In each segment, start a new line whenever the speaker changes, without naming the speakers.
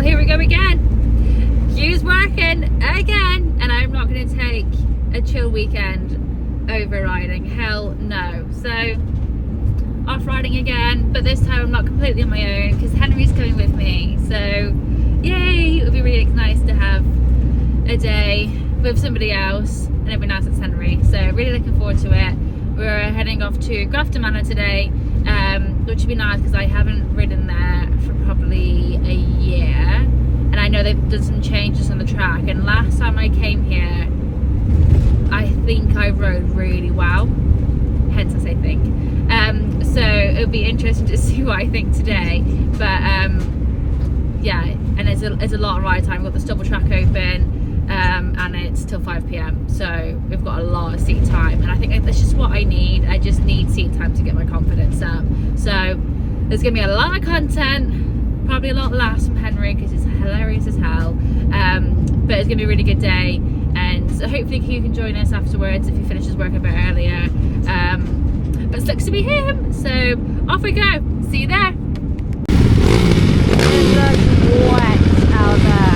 here we go again. Hugh's working again, and I'm not going to take a chill weekend over riding. Hell no. So off riding again, but this time I'm not completely on my own because Henry's coming with me. So yay, it would be really nice to have a day with somebody else, and it'd be nice it's Henry. So really looking forward to it. We're heading off to Grafton Manor today, which would be nice because I haven't ridden there for probably a year, and I know they've done some changes on the track, and last time I came here I think I rode really well, hence I say think. So it'll be interesting to see what I think today, but yeah, and it's a lot of ride time. We've got the stubble track open, and it's till 5 PM, so we've got a lot of seat time, and I think that's just what I need. I just need seat time to get my confidence up. So there's gonna be a lot of content, probably a lot of laughs from Henry because it's hilarious as hell, but it's gonna be a really good day, and so hopefully Hugh can join us afterwards if he finishes work a bit earlier, but it looks to be him, so off we go. See you there. It looks wet out there.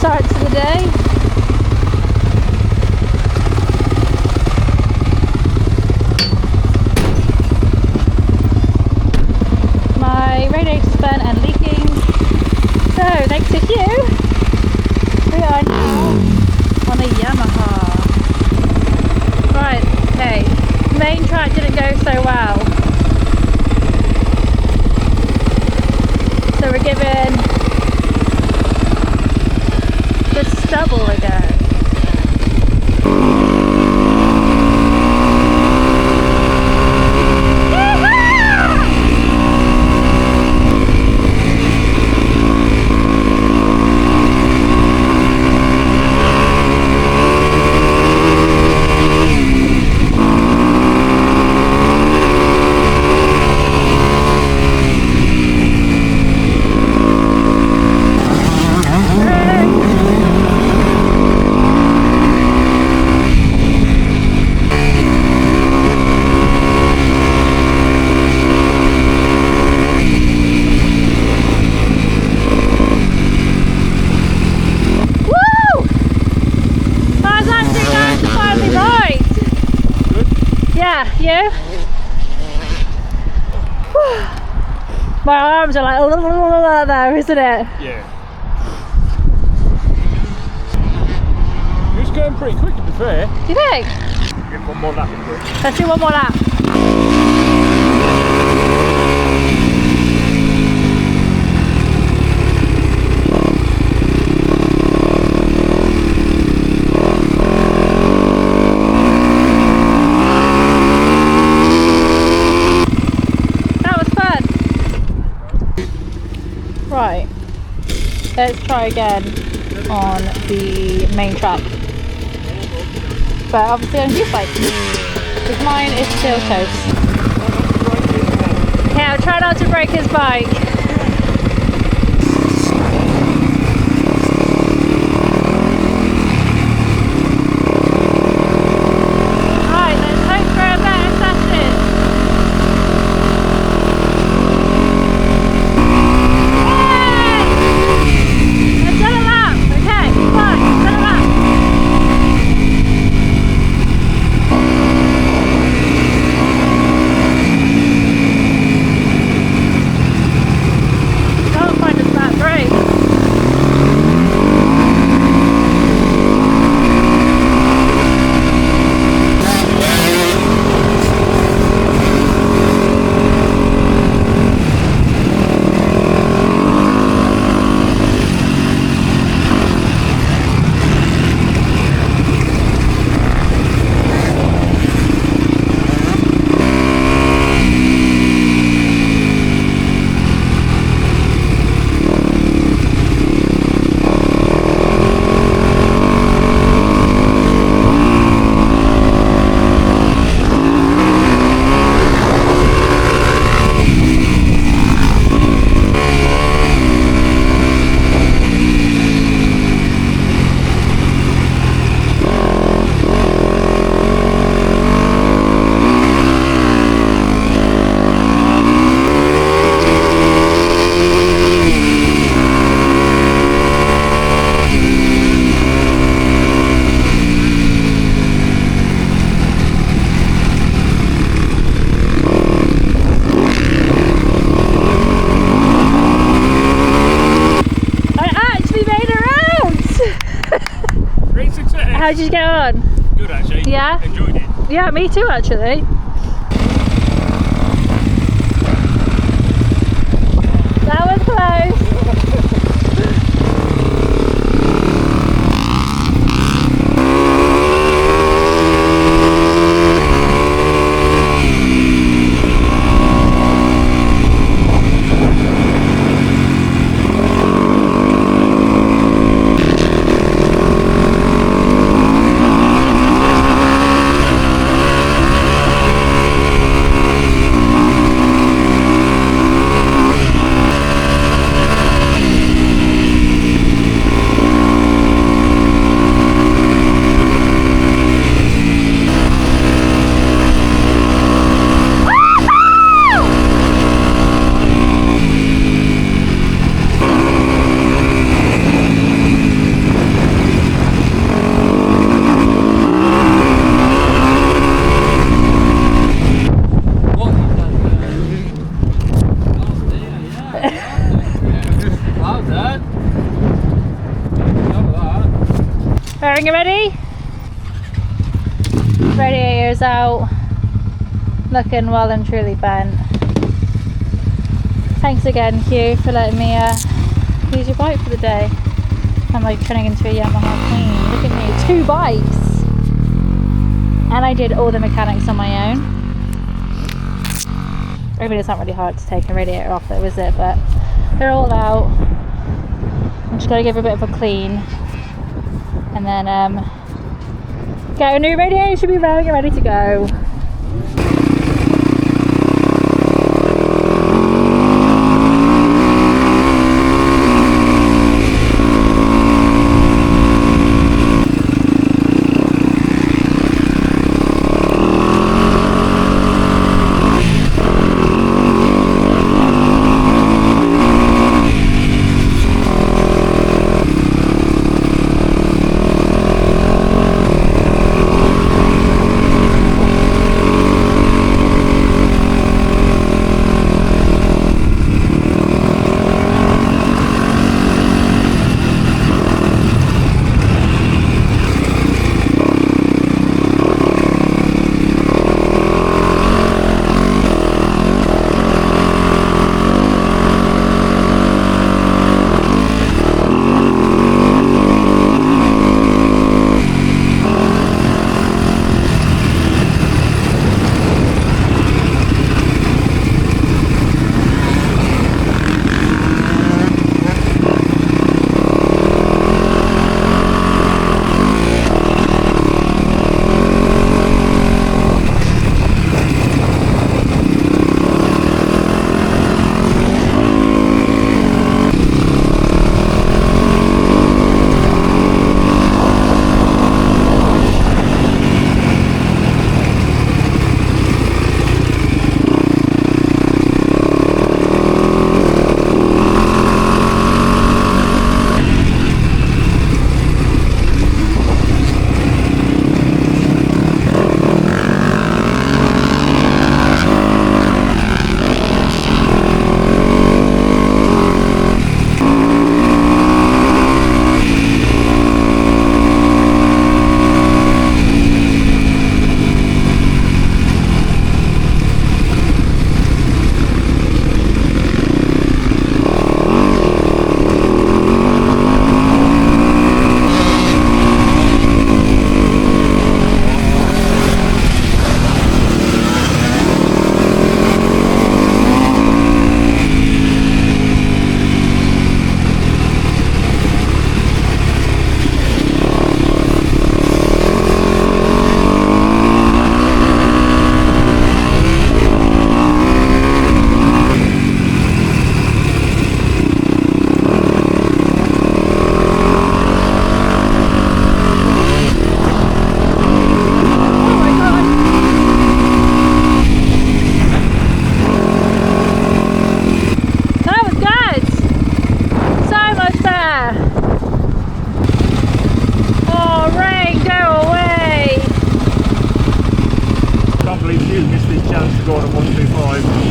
Start to the day. My radiator's spent and leaking, so thanks to Hugh, we are now on a Yamaha. Right, okay, main track didn't go so well, so we're giving the stubble again. You? My arms are like there, isn't it?
Yeah. You're just going pretty quick to be fair.
Do you think?
Get one more lap into it.
Let's do one more lap. Right, let's try again on the main track, but obviously on his bike, because mine is still toast. Yeah, I'll try not to break his bike. How did you get on?
Good actually.
Yeah?
Enjoyed it.
Yeah, me too actually. That was close. Bearing you ready? Radiator's out, looking well and truly bent. Thanks again, Hugh, for letting me use your bike for the day. I'm like turning into a Yamaha queen. Look at me, 2 bikes! And I did all the mechanics on my own. I mean, it's not really hard to take a radiator off though, is it? But they're all out. I'm just going to give it a bit of a clean. And then get a new radiator, should be ready to go.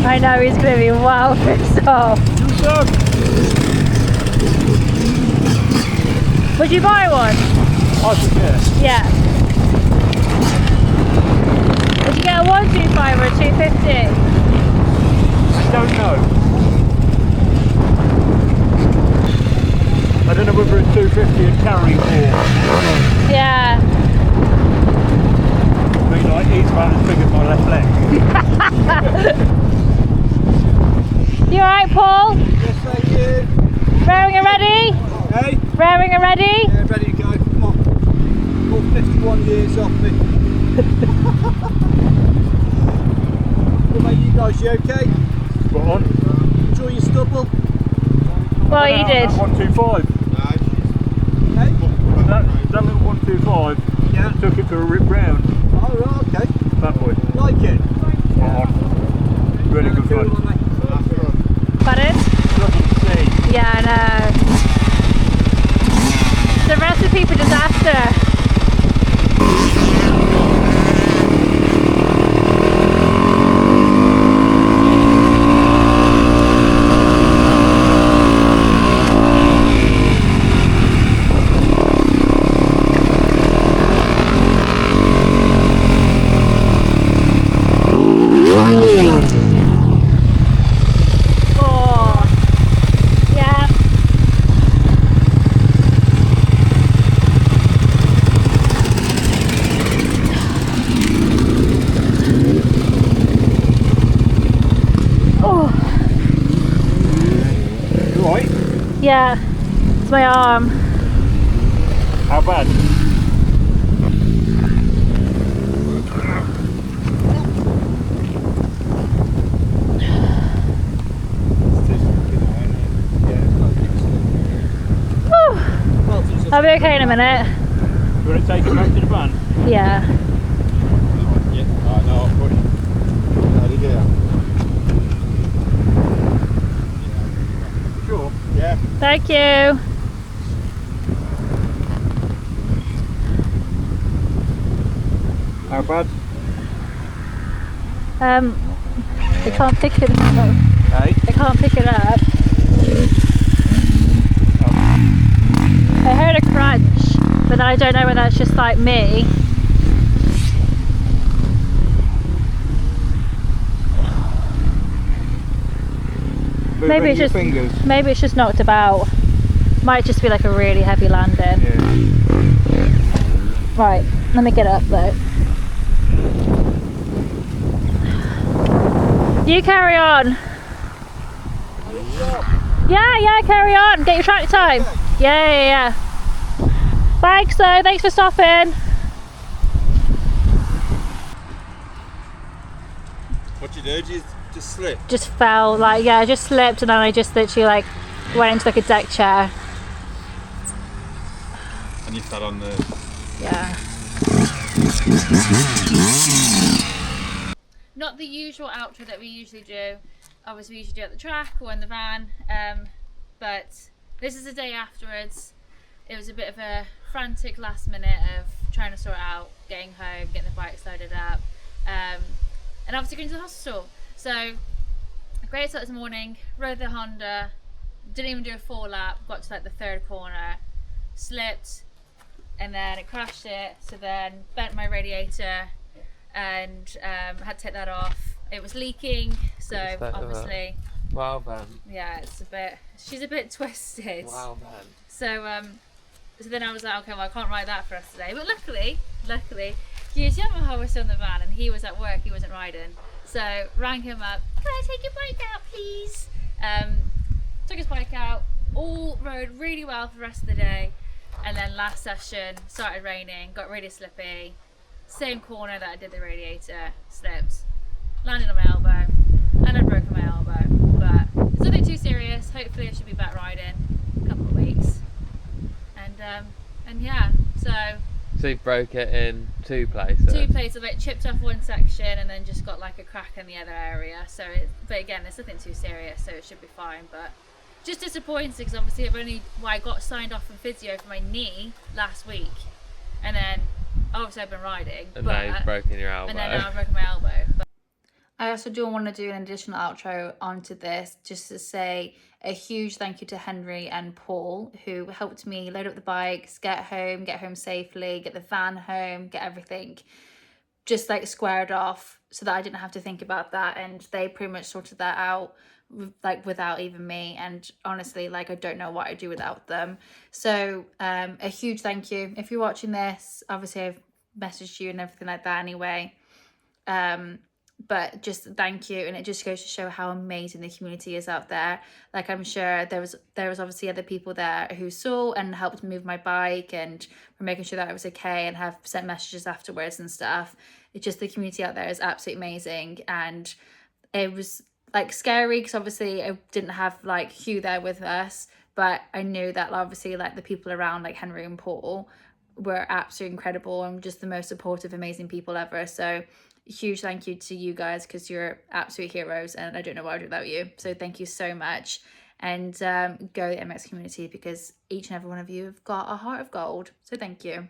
I know, he's going to be well pissed off.
You suck!
Would you buy one?
I should, yeah.
Yeah. Did you get a 125 or a 250?
I don't know. I don't know whether a 250 would carry more.
Yeah.
I mean, like, he's about as big as my left leg.
You alright, Paul?
Yes, thank you.
Raring and ready?
Hey?
Raring and ready?
Yeah, ready to go. Come on. All 51 years off me. What about you guys? You okay?
Spot on.
Enjoy your stubble?
Well, you did.
125.
Hey?
That little 125
Yeah.
took it to a rip round.
Oh, right, okay.
That boy.
Like it?
Spot on. Really good fun.
Pardon?
Lovely to see.
Yeah, I know. The recipe for disaster. Oh, yeah. Oh,
You alright?
yeah. It's my arm.
How bad?
Whew. I'll be okay in a minute.
You want to take it back to the van?
Yeah.
Yeah, I know, I'll put it. Ready to go.
Sure.
Yeah.
Thank you.
How bad?
I can't pick it up.
Hey?
I can't pick it up. I heard a crunch, but then I don't know whether that's just like me. Maybe it's just
fingers.
maybe it's just knocked about. Might just be like a really heavy landing.
Yeah.
Right, let me get up though. You carry on. Yeah, carry on. Get your track time. Yeah. Thanks though, thanks for stopping.
What you do? You just slip?
Just fell, like, yeah, I just slipped and then I just literally like went into like a deck chair.
And you fell on the...
Yeah. Not the usual outro that we usually do. Obviously we usually do it at the track or in the van, but this is the day afterwards. It was a bit of a frantic last minute of trying to sort out, getting home, getting the bike loaded up, and obviously going to the hospital. So great start this morning, rode the Honda, didn't even do a full lap, got to like the third corner, slipped, and then it crashed it, so then bent my radiator and had to take that off. It was leaking, so obviously,
Wow, van.
yeah, she's a bit twisted.
Wow, van.
So then I was like, okay, well I can't ride that for us today. But luckily, Hughes Yamaha was still in the van and he was at work, he wasn't riding. So rang him up, can I take your bike out please? Took his bike out, all rode really well for the rest of the day. And then last session, started raining, got really slippy. Same corner that I did the radiator, slipped, landed on my elbow, and I broke my elbow. But it's nothing too serious. Hopefully I should be back riding in a couple of weeks. And yeah, so
you broke it in two places?
two places, like chipped off one section and then just got like a crack in the other area. So, but again, it's nothing too serious, so it should be fine. But just disappointing because obviously I got signed off from physio for my knee last week, and then obviously I've been riding.
And now you've broken your elbow.
And then now I've broken my elbow. But I also do want to do an additional outro onto this, just to say a huge thank you to Henry and Paul, who helped me load up the bikes, get home safely, get the van home, get everything just like squared off so that I didn't have to think about that, and they pretty much sorted that out like without even me, and honestly like I don't know what I'd do without them. So a huge thank you. If you're watching this, obviously I've messaged you and everything like that anyway, but just thank you. And it just goes to show how amazing the community is out there. Like I'm sure there was obviously other people there who saw and helped move my bike and were making sure that I was okay and have sent messages afterwards and stuff. It's just, the community out there is absolutely amazing. And it was like scary because obviously I didn't have like Hugh there with us, but I knew that obviously like the people around, like Henry and Paul, were absolutely incredible and just the most supportive, amazing people ever. So huge thank you to you guys, because you're absolute heroes and I don't know what I'd do without you. So thank you so much. And go MX community, because each and every one of you have got a heart of gold. So thank you.